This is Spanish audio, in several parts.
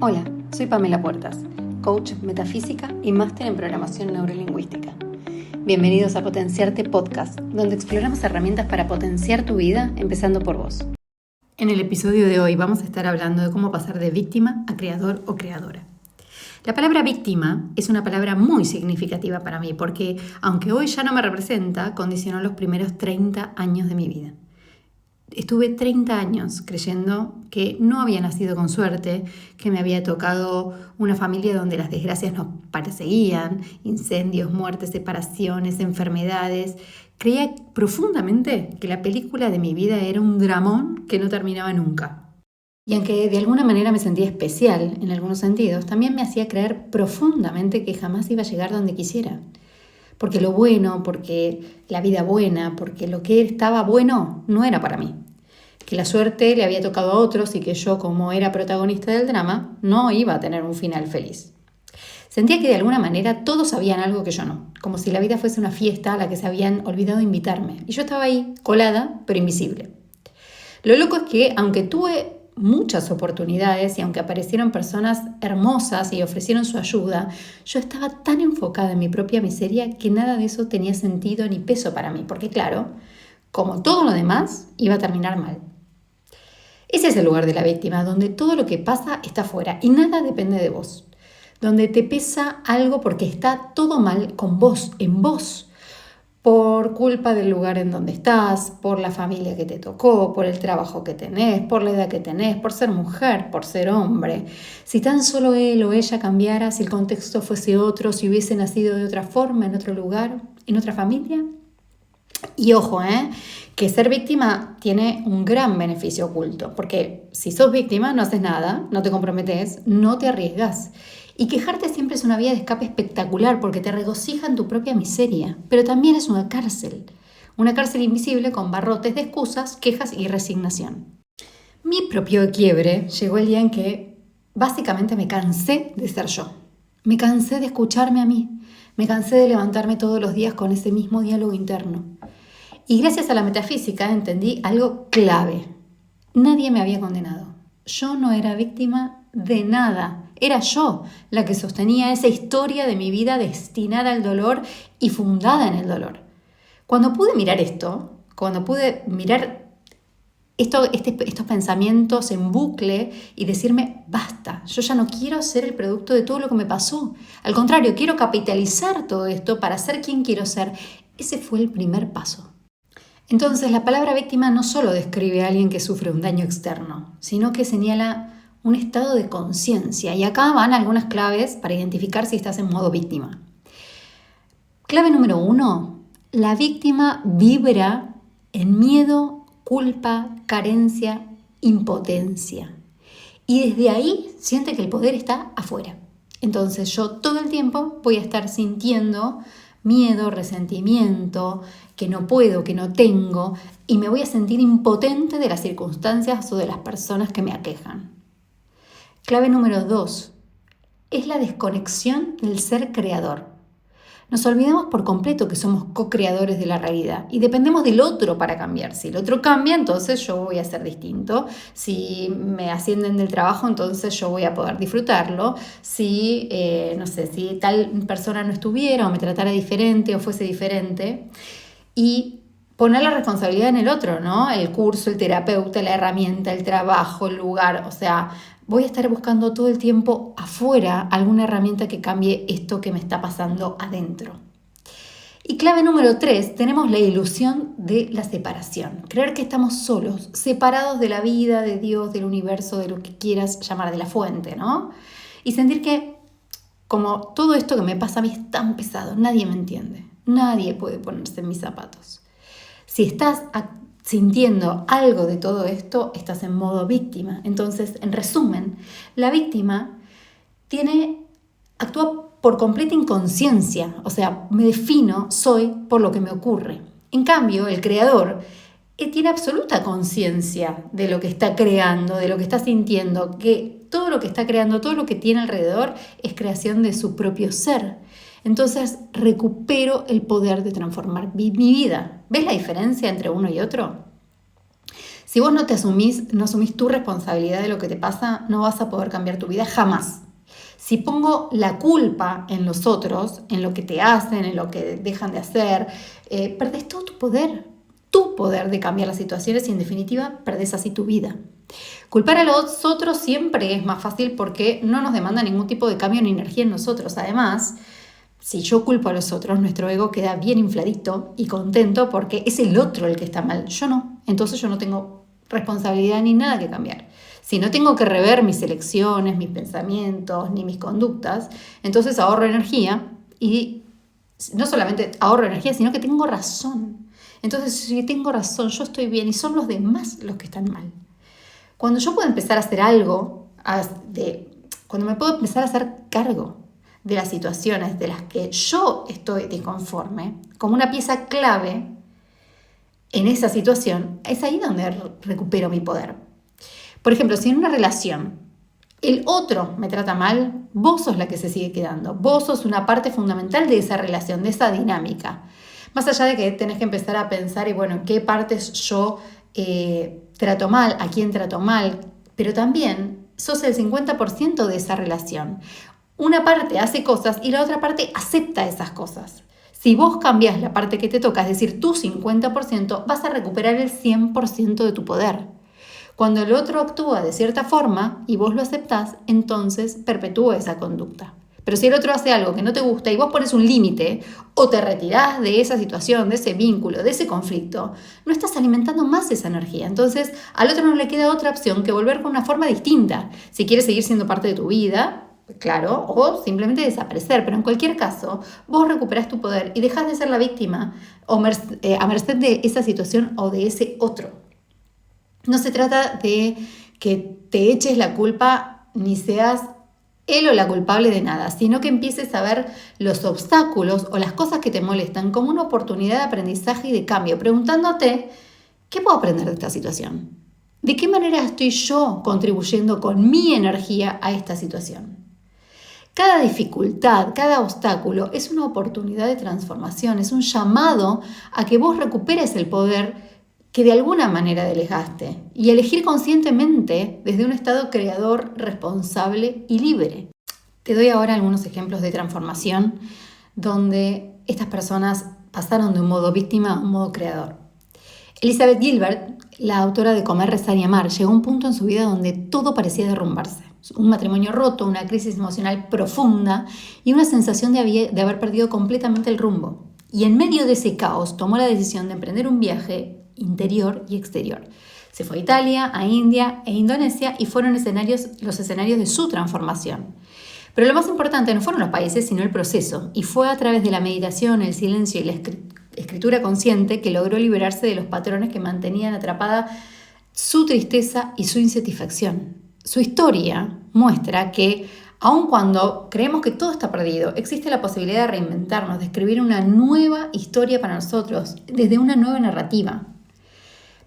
Hola, soy Pamela Puertas, coach metafísica y máster en programación neurolingüística. Bienvenidos a Potenciarte Podcast, donde exploramos herramientas para potenciar tu vida, empezando por vos. En el episodio de hoy vamos a estar hablando de cómo pasar de víctima a creador o creadora. La palabra víctima es una palabra muy significativa para mí porque, aunque hoy ya no me representa, condicionó los primeros 30 años de mi vida. Estuve 30 años creyendo que no había nacido con suerte, que me había tocado una familia donde las desgracias nos perseguían, incendios, muertes, separaciones, enfermedades. Creía profundamente que la película de mi vida era un dramón que no terminaba nunca. Y aunque de alguna manera me sentía especial en algunos sentidos, también me hacía creer profundamente que jamás iba a llegar donde quisiera. Porque lo bueno, porque la vida buena, porque lo que estaba bueno no era para mí. Que la suerte le había tocado a otros y que yo, como era protagonista del drama, no iba a tener un final feliz. Sentía que de alguna manera todos sabían algo que yo no, como si la vida fuese una fiesta a la que se habían olvidado invitarme. Y yo estaba ahí, colada, pero invisible. Lo loco es que, aunque tuve muchas oportunidades y aunque aparecieron personas hermosas y ofrecieron su ayuda, yo estaba tan enfocada en mi propia miseria que nada de eso tenía sentido ni peso para mí, porque claro, como todo lo demás, iba a terminar mal. Ese es el lugar de la víctima, donde todo lo que pasa está fuera y nada depende de vos, donde te pesa algo porque está todo mal con vos, en vos, por culpa del lugar en donde estás, por la familia que te tocó, por el trabajo que tenés, por la edad que tenés, por ser mujer, por ser hombre. Si tan solo él o ella cambiara, si el contexto fuese otro, si hubiese nacido de otra forma, en otro lugar, en otra familia. Y ojo, que ser víctima tiene un gran beneficio oculto, porque si sos víctima no haces nada, no te comprometes, no te arriesgas. Y quejarte siempre es una vía de escape espectacular porque te regocija en tu propia miseria, pero también es una cárcel invisible con barrotes de excusas, quejas y resignación. Mi propio quiebre llegó el día en que básicamente me cansé de ser yo, me cansé de escucharme a mí, me cansé de levantarme todos los días con ese mismo diálogo interno. Y gracias a la metafísica entendí algo clave. Nadie me había condenado. Yo no era víctima de nada. Era yo la que sostenía esa historia de mi vida destinada al dolor y fundada en el dolor. Cuando pude mirar esto, cuando pude mirar estos pensamientos en bucle y decirme, basta, yo ya no quiero ser el producto de todo lo que me pasó. Al contrario, quiero capitalizar todo esto para ser quien quiero ser. Ese fue el primer paso. Entonces, la palabra víctima no solo describe a alguien que sufre un daño externo, sino que señala un estado de conciencia. Y acá van algunas claves para identificar si estás en modo víctima. Clave número 1, la víctima vibra en miedo, culpa, carencia, impotencia. Y desde ahí siente que el poder está afuera. Entonces yo todo el tiempo voy a estar sintiendo miedo, resentimiento, que no puedo, que no tengo, y me voy a sentir impotente de las circunstancias o de las personas que me aquejan. Clave número 2 es la desconexión del ser creador. Nos olvidamos por completo que somos co-creadores de la realidad y dependemos del otro para cambiar. Si el otro cambia, entonces yo voy a ser distinto. Si me ascienden del trabajo, entonces yo voy a poder disfrutarlo. Si, si tal persona no estuviera o me tratara diferente o fuese diferente. Y poner la responsabilidad en el otro, ¿no? El curso, el terapeuta, la herramienta, el trabajo, el lugar. O sea, voy a estar buscando todo el tiempo afuera alguna herramienta que cambie esto que me está pasando adentro. Y clave número 3, tenemos la ilusión de la separación. Creer que estamos solos, separados de la vida, de Dios, del universo, de lo que quieras llamar, de la fuente, ¿no? Y sentir que como todo esto que me pasa a mí es tan pesado, nadie me entiende, nadie puede ponerse en mis zapatos. Si estás sintiendo algo de todo esto, estás en modo víctima. Entonces, en resumen, la víctima actúa por completa inconsciencia, o sea, me defino, soy por lo que me ocurre. En cambio, el creador tiene absoluta conciencia de lo que está creando, de lo que está sintiendo, que todo lo que está creando, todo lo que tiene alrededor es creación de su propio ser. Entonces recupero el poder de transformar mi vida. ¿Ves la diferencia entre uno y otro? Si vos no asumís tu responsabilidad de lo que te pasa, no vas a poder cambiar tu vida jamás. Si pongo la culpa en los otros, en lo que te hacen, en lo que dejan de hacer, perdés todo tu poder de cambiar las situaciones y en definitiva perdés así tu vida. Culpar a los otros siempre es más fácil porque no nos demanda ningún tipo de cambio ni energía en nosotros. Además, si yo culpo a los otros, nuestro ego queda bien infladito y contento porque es el otro el que está mal, yo no. Entonces yo no tengo responsabilidad ni nada que cambiar. Si no tengo que rever mis elecciones, mis pensamientos, ni mis conductas, entonces ahorro energía y no solamente ahorro energía, sino que tengo razón. Entonces, si tengo razón, yo estoy bien y son los demás los que están mal. Cuando yo puedo empezar a hacer algo, cuando me puedo empezar a hacer cargo de las situaciones de las que yo estoy disconforme, como una pieza clave en esa situación, es ahí donde recupero mi poder. Por ejemplo, si en una relación el otro me trata mal, vos sos la que se sigue quedando. Vos sos una parte fundamental de esa relación, de esa dinámica. Más allá de que tenés que empezar a pensar, en qué partes yo trato mal, a quién trato mal, pero también sos el 50% de esa relación. Una parte hace cosas y la otra parte acepta esas cosas. Si vos cambiás la parte que te toca, es decir, tu 50%, vas a recuperar el 100% de tu poder. Cuando el otro actúa de cierta forma y vos lo aceptás, entonces perpetúa esa conducta. Pero si el otro hace algo que no te gusta y vos pones un límite o te retirás de esa situación, de ese vínculo, de ese conflicto, no estás alimentando más esa energía. Entonces al otro no le queda otra opción que volver con una forma distinta. Si quieres seguir siendo parte de tu vida, claro, o simplemente desaparecer. Pero en cualquier caso, vos recuperás tu poder y dejás de ser la víctima a merced de esa situación o de ese otro. No se trata de que te eches la culpa ni seas él o la culpable de nada, sino que empieces a ver los obstáculos o las cosas que te molestan como una oportunidad de aprendizaje y de cambio, preguntándote, ¿qué puedo aprender de esta situación? ¿De qué manera estoy yo contribuyendo con mi energía a esta situación? Cada dificultad, cada obstáculo es una oportunidad de transformación, es un llamado a que vos recuperes el poder que de alguna manera delegaste y elegir conscientemente desde un estado creador, responsable y libre. Te doy ahora algunos ejemplos de transformación donde estas personas pasaron de un modo víctima a un modo creador. Elizabeth Gilbert, la autora de Comer, Rezar y Amar, llegó a un punto en su vida donde todo parecía derrumbarse. Un matrimonio roto, una crisis emocional profunda y una sensación de haber perdido completamente el rumbo. Y en medio de ese caos tomó la decisión de emprender un viaje interior y exterior. Se fue a Italia, a India e Indonesia y fueron los escenarios de su transformación. Pero lo más importante no fueron los países, sino el proceso. Y fue a través de la meditación, el silencio y la escritura consciente que logró liberarse de los patrones que mantenían atrapada su tristeza y su insatisfacción. Su historia muestra que, aun cuando creemos que todo está perdido, existe la posibilidad de reinventarnos, de escribir una nueva historia para nosotros, desde una nueva narrativa.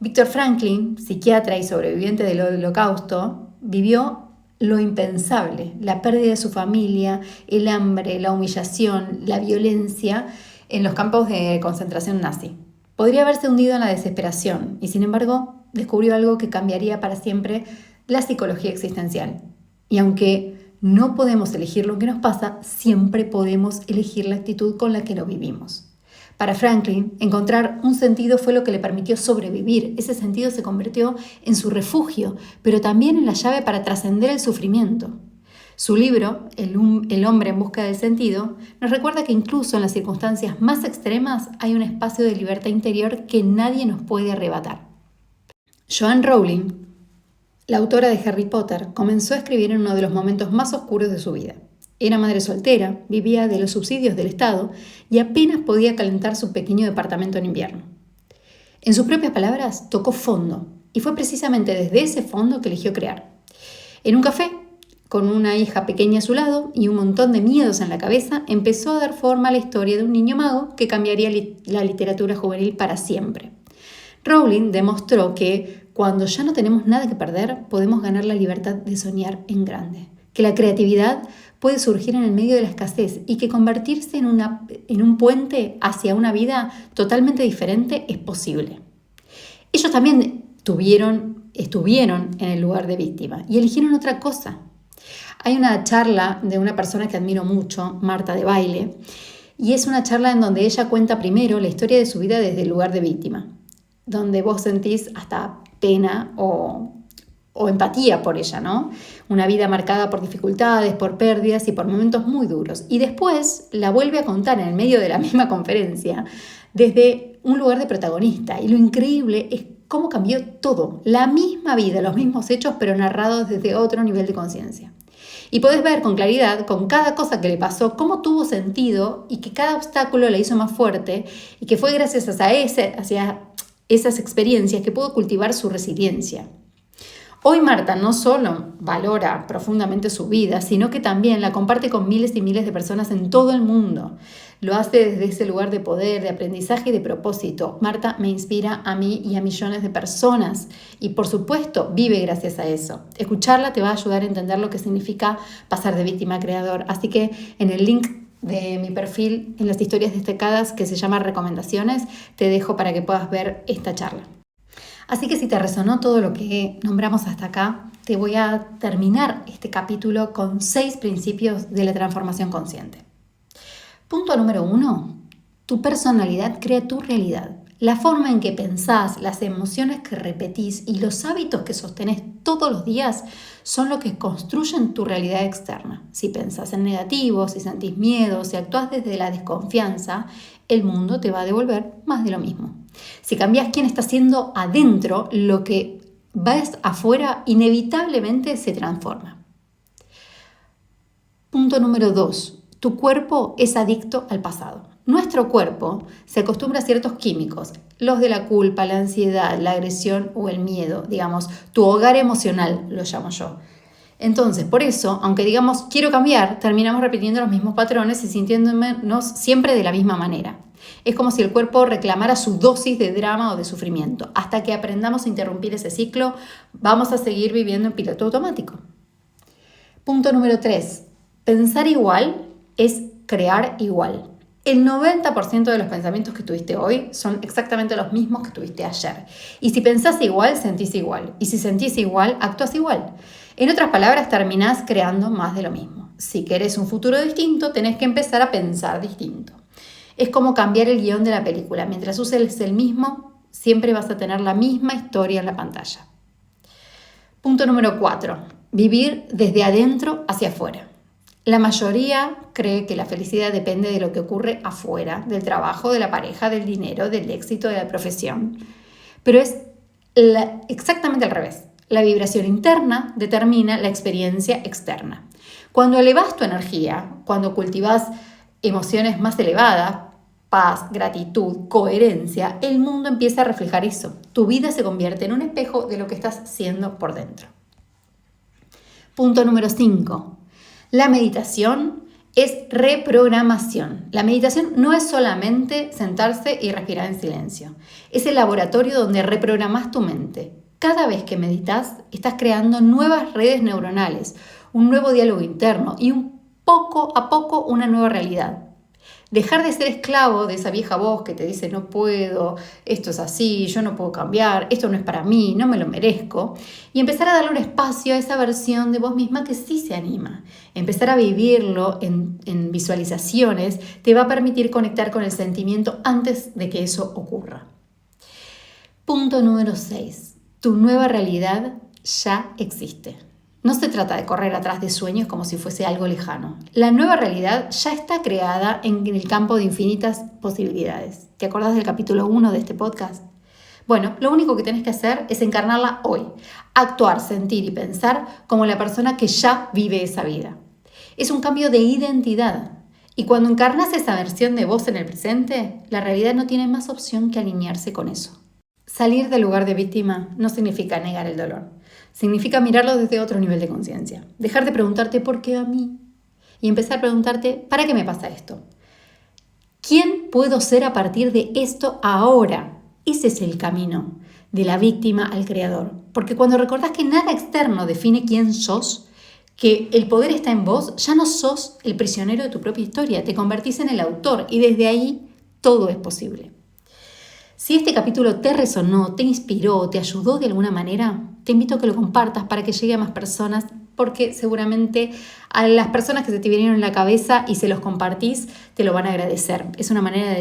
Viktor Franklin, psiquiatra y sobreviviente del Holocausto, vivió lo impensable, la pérdida de su familia, el hambre, la humillación, la violencia en los campos de concentración nazi. Podría haberse hundido en la desesperación y, sin embargo, descubrió algo que cambiaría para siempre la psicología existencial. Y aunque no podemos elegir lo que nos pasa, siempre podemos elegir la actitud con la que lo vivimos. Para Franklin, encontrar un sentido fue lo que le permitió sobrevivir. Ese sentido se convirtió en su refugio, pero también en la llave para trascender el sufrimiento. Su libro, El hombre en busca del sentido, nos recuerda que incluso en las circunstancias más extremas hay un espacio de libertad interior que nadie nos puede arrebatar. Joanne Rowling, la autora de Harry Potter, comenzó a escribir en uno de los momentos más oscuros de su vida. Era madre soltera, vivía de los subsidios del Estado y apenas podía calentar su pequeño departamento en invierno. En sus propias palabras, tocó fondo, y fue precisamente desde ese fondo que eligió crear. En un café, con una hija pequeña a su lado y un montón de miedos en la cabeza, empezó a dar forma a la historia de un niño mago que cambiaría la literatura juvenil para siempre. Rowling demostró que cuando ya no tenemos nada que perder, podemos ganar la libertad de soñar en grande, que la creatividad puede surgir en el medio de la escasez y que convertirse en un puente hacia una vida totalmente diferente es posible. Ellos también estuvieron en el lugar de víctima y eligieron otra cosa. Hay una charla de una persona que admiro mucho, Marta de Baile, y es una charla en donde ella cuenta primero la historia de su vida desde el lugar de víctima, donde vos sentís hasta pena o empatía por ella, ¿no? Una vida marcada por dificultades, por pérdidas y por momentos muy duros. Y después la vuelve a contar en el medio de la misma conferencia desde un lugar de protagonista. Y lo increíble es cómo cambió todo. La misma vida, los mismos hechos, pero narrados desde otro nivel de conciencia. Y podés ver con claridad, con cada cosa que le pasó, cómo tuvo sentido y que cada obstáculo la hizo más fuerte y que fue gracias hacia esas experiencias que pudo cultivar su resiliencia. Hoy Marta no solo valora profundamente su vida, sino que también la comparte con miles y miles de personas en todo el mundo. Lo hace desde ese lugar de poder, de aprendizaje y de propósito. Marta me inspira a mí y a millones de personas y por supuesto vive gracias a eso. Escucharla te va a ayudar a entender lo que significa pasar de víctima a creador. Así que en el link de mi perfil, en las historias destacadas que se llama Recomendaciones, te dejo para que puedas ver esta charla. Así que si te resonó todo lo que nombramos hasta acá, te voy a terminar este capítulo con 6 principios de la transformación consciente. Punto número 1. Tu personalidad crea tu realidad. La forma en que pensás, las emociones que repetís y los hábitos que sostenés todos los días son lo que construyen tu realidad externa. Si pensás en negativo, si sentís miedo, si actuás desde la desconfianza, el mundo te va a devolver más de lo mismo. Si cambias quién está siendo adentro, lo que ves afuera inevitablemente se transforma. Punto número 2. Tu cuerpo es adicto al pasado. Nuestro cuerpo se acostumbra a ciertos químicos, los de la culpa, la ansiedad, la agresión o el miedo, digamos, tu hogar emocional, lo llamo yo. Entonces, por eso, aunque digamos quiero cambiar, terminamos repitiendo los mismos patrones y sintiéndonos siempre de la misma manera. Es como si el cuerpo reclamara su dosis de drama o de sufrimiento. Hasta que aprendamos a interrumpir ese ciclo, vamos a seguir viviendo en piloto automático. Punto número 3. Pensar igual es crear igual. El 90% de los pensamientos que tuviste hoy son exactamente los mismos que tuviste ayer. Y si pensás igual, sentís igual. Y si sentís igual, actuás igual. En otras palabras, terminás creando más de lo mismo. Si querés un futuro distinto, tenés que empezar a pensar distinto. Es como cambiar el guión de la película. Mientras uses el mismo, siempre vas a tener la misma historia en la pantalla. Punto número 4. Vivir desde adentro hacia afuera. La mayoría cree que la felicidad depende de lo que ocurre afuera, del trabajo, de la pareja, del dinero, del éxito, de la profesión. Pero es exactamente al revés. La vibración interna determina la experiencia externa. Cuando elevas tu energía, cuando cultivas emociones más elevadas, paz, gratitud, coherencia, el mundo empieza a reflejar eso. Tu vida se convierte en un espejo de lo que estás siendo por dentro. Punto número 5. La meditación es reprogramación. La meditación no es solamente sentarse y respirar en silencio. Es el laboratorio donde reprogramas tu mente. Cada vez que meditas, estás creando nuevas redes neuronales, un nuevo diálogo interno y poco a poco una nueva realidad. Dejar de ser esclavo de esa vieja voz que te dice no puedo, esto es así, yo no puedo cambiar, esto no es para mí, no me lo merezco. Y empezar a darle un espacio a esa versión de vos misma que sí se anima. Empezar a vivirlo en visualizaciones te va a permitir conectar con el sentimiento antes de que eso ocurra. Punto número 6. Tu nueva realidad ya existe. No se trata de correr atrás de sueños como si fuese algo lejano. La nueva realidad ya está creada en el campo de infinitas posibilidades. ¿Te acordás del capítulo 1 de este podcast? Bueno, lo único que tenés que hacer es encarnarla hoy. Actuar, sentir y pensar como la persona que ya vive esa vida. Es un cambio de identidad. Y cuando encarnas esa versión de vos en el presente, la realidad no tiene más opción que alinearse con eso. Salir del lugar de víctima no significa negar el dolor. Significa mirarlo desde otro nivel de conciencia. Dejar de preguntarte ¿por qué a mí? Y empezar a preguntarte ¿para qué me pasa esto? ¿Quién puedo ser a partir de esto ahora? Ese es el camino de la víctima al creador. Porque cuando recordás que nada externo define quién sos, que el poder está en vos, ya no sos el prisionero de tu propia historia. Te convertís en el autor y desde ahí todo es posible. Si este capítulo te resonó, te inspiró, te ayudó de alguna manera, te invito a que lo compartas para que llegue a más personas, porque seguramente a las personas que se te vinieron en la cabeza y se los compartís, te lo van a agradecer. Es una manera de